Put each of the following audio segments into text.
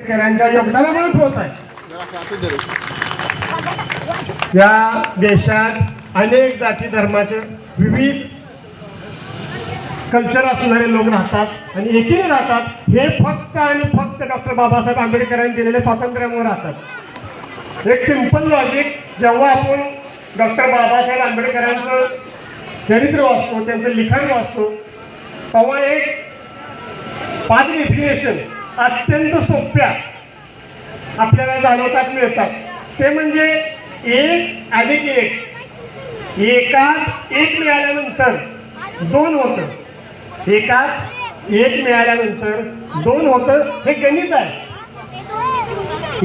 शेतकऱ्यांच्या योगदानामुळे होत आहे। या देशात अनेक जाती धर्माचे विविध कल्चर असणारे लोक राहतात आणि एकीने राहतात। हे फक्त आणि फक्त डॉक्टर बाबासाहेब आंबेडकरांनी दिलेल्या स्वातंत्र्यामुळे राहतात। एक सिंपल लॉजिक, जेव्हा आपण डॉक्टर बाबासाहेब आंबेडकरांचं चरित्र वाचतो, त्यांचं लिखाण वाचतो, तेव्हा एक 5 डेफिनेशन अत्यंत सोप्या आपल्याला जाणवतात मिळतात। ते म्हणजे 1 अधिक 1, एकात 1 मिळाल्यानंतर 2 होतं, एकात 1 मिळाल्यानंतर 2 होतं, हे गणित आहे।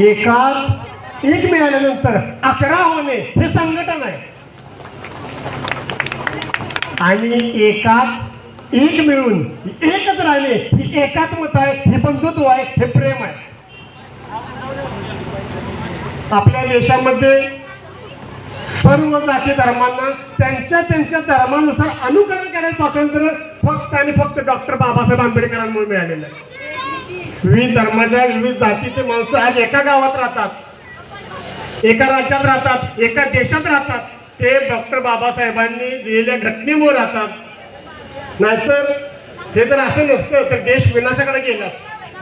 एकात 1 मिळाल्यानंतर 11 होणे हे संघटन आहे आणि एकात 1 मिळून एकच राहणे ही एकात्मता आहे, हे बंधुत्व आहे, हे प्रेम आहे। आपल्या देशामध्ये सर्व जाती धर्मांना त्यांच्या त्यांच्या धर्मानुसार अनुकरण करायचं स्वातंत्र्य फक्त आणि फक्त डॉक्टर बाबासाहेब आंबेडकरांमुळे मिळालेलं आहे। विविध धर्माच्या विविध जातीचे माणसं आज एका गावात राहतात, एका राज्यात राहतात, एका देशात राहतात, ते डॉक्टर बाबासाहेबांनी दिलेल्या घटनेमुळे राहतात। नाहीतर हे जर असं नसतं तर देश विनाशाकडे गेला।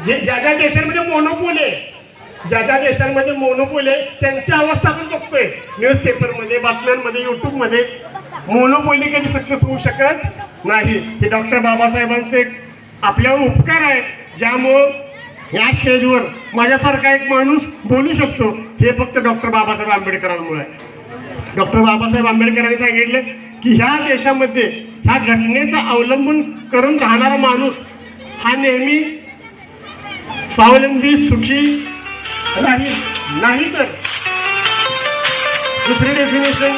ज्या ज्या देशांमध्ये मोनोपोल आहे, ज्या ज्या देशांमध्ये मोनोपोल आहे त्यांची अवस्था आपण बघतोय न्यूजपेपरमध्ये, बातम्यांमध्ये, युट्यूबमध्ये। मोनोपोली कधी सक्सेस होऊ शकत नाही। हे डॉक्टर बाबासाहेबांचे आपल्यावर उपकार आहे, ज्यामुळं या स्टेजवर माझ्यासारखा एक माणूस बोलू शकतो, हे फक्त डॉक्टर बाबासाहेब आंबेडकरांमुळे आहे। डॉक्टर बाबासाहेब आंबेडकरांनी सांगितले की ह्या देशामध्ये ह्या घटनेचा अवलंबन करून राहणारा माणूस हा नेहमी स्वावलंबी सुखी राहील। नाही तर दुसरी डेफिनेशन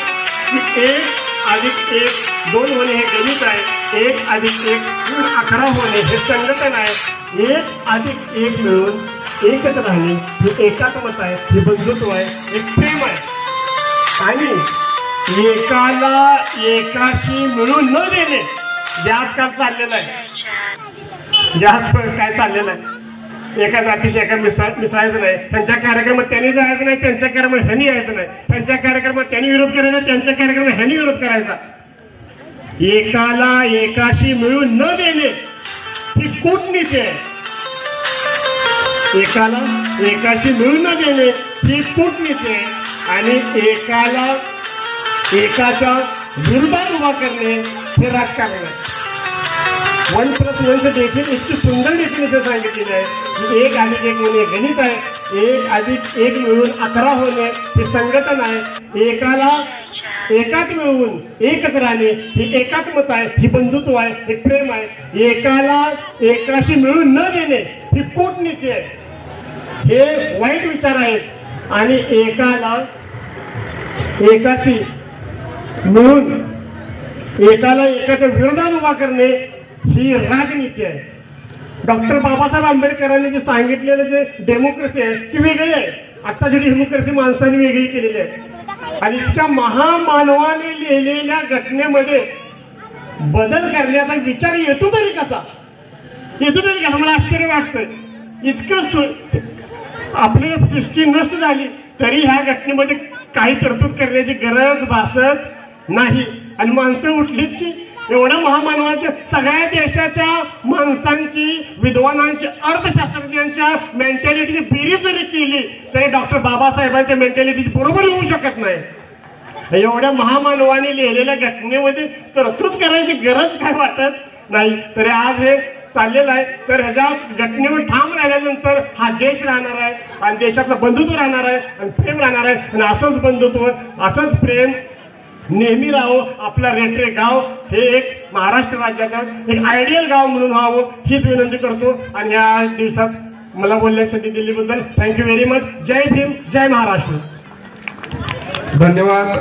की 1 अधिक 1 2 होणे हे गणित आहे, 1 अधिक 1 मिळून 11 होणे हे संघटन आहे, 1 अधिक 1 मिळून एकच राहणे हे एकात्मता आहे, हे बंधुत्व आहे, एक प्रेम आहे। आणि एकाला एकाशी मिळून न देणे जे आजकाल चाललेलं आहे, जे आजकाल काय चाललेलं आहे, एका जातीशी एका मिसळायचं नाही, त्यांच्या कार्यक्रमात त्यांनी जायचं नाही, त्यांच्या कार्यक्रमात ह्यांनी यायचं नाही, त्यांच्या कार्यक्रमात त्यांनी विरोध करायचा, त्यांच्या कार्यक्रमात ह्यांनी विरोध करायचा। एकाला एकाशी मिळून न देणे ही कूटनीती आहे। एकाला एकाशी मिळून न देणे ही कूटनीती आहे आणि एकाला एकाच्या विरोधात उभा करणे हे राजकारण आहे। 1+1 देखील इतकी सुंदर डेफिनेशन सांगितलेली आहे की 1 अधिक 1 होणे गणित आहे, 1 अधिक 1 मिळून 11 होणे हे संघटन आहे, एकाला एकात मिळवून एकच राहणे ही एकात्मता आहे, ही बंधुत्व आहे, हे प्रेम आहे। एकाला एकाशी मिळून न देणे ही कूटनीती आहे, हे वाईट विचार आहेत आणि एकाला एकाशी मिळून एकाला एकाच्या विरोधात उभा करणे ही राजनीती आहे। डॉक्टर बाबासाहेब आंबेडकरांनी जे सांगितलेलं जे डेमोक्रेसी आहे ती वेगळी आहे। आत्ताची डेमोक्रेसी माणसाने वेगळी केलेली आहे आणि इतक्या महामानवाने लिहिलेल्या घटनेमध्ये बदल करण्याचा विचार येतो तरी कसा, मला आश्चर्य वाटतं। इतकं आपली सृष्टी नष्ट झाली तरी ह्या घटनेमध्ये काही तरतूद करण्याची गरज भासत नाही आणि माणसं उठलीत की एवढ्या महामानवाच्या सगळ्या देशाच्या माणसांची, विद्वानांची, अर्थशास्त्रज्ञांच्या मेंटॅलिटीची बेरीज जरी केली तरी डॉक्टर बाबासाहेबांच्या मेंटॅलिटीची बरोबर होऊ शकत नाही। एवढ्या महामानवाने लिहिलेल्या घटनेमध्ये तरतूद करायची गरज काय वाटत नाही, तरी आज हे चाललेलं आहे। तर ह्याच्या घटनेवर ठाम राहिल्यानंतर हा देश राहणार आहे आणि देशाचं बंधुत्व राहणार आहे आणि प्रेम राहणार आहे आणि असंच बंधुत्व, असंच प्रेम नेहमी राहो। आपला रेटरे गाव हे एक महाराष्ट्र राज्याचं एक आयडियल गाव म्हणून व्हावं हीच विनंती करतो आणि या दिवसात मला बोलण्यासाठी दिल्लीबद्दल थँक्यू व्हेरी मच। जय भीम, जय महाराष्ट्र। धन्यवाद।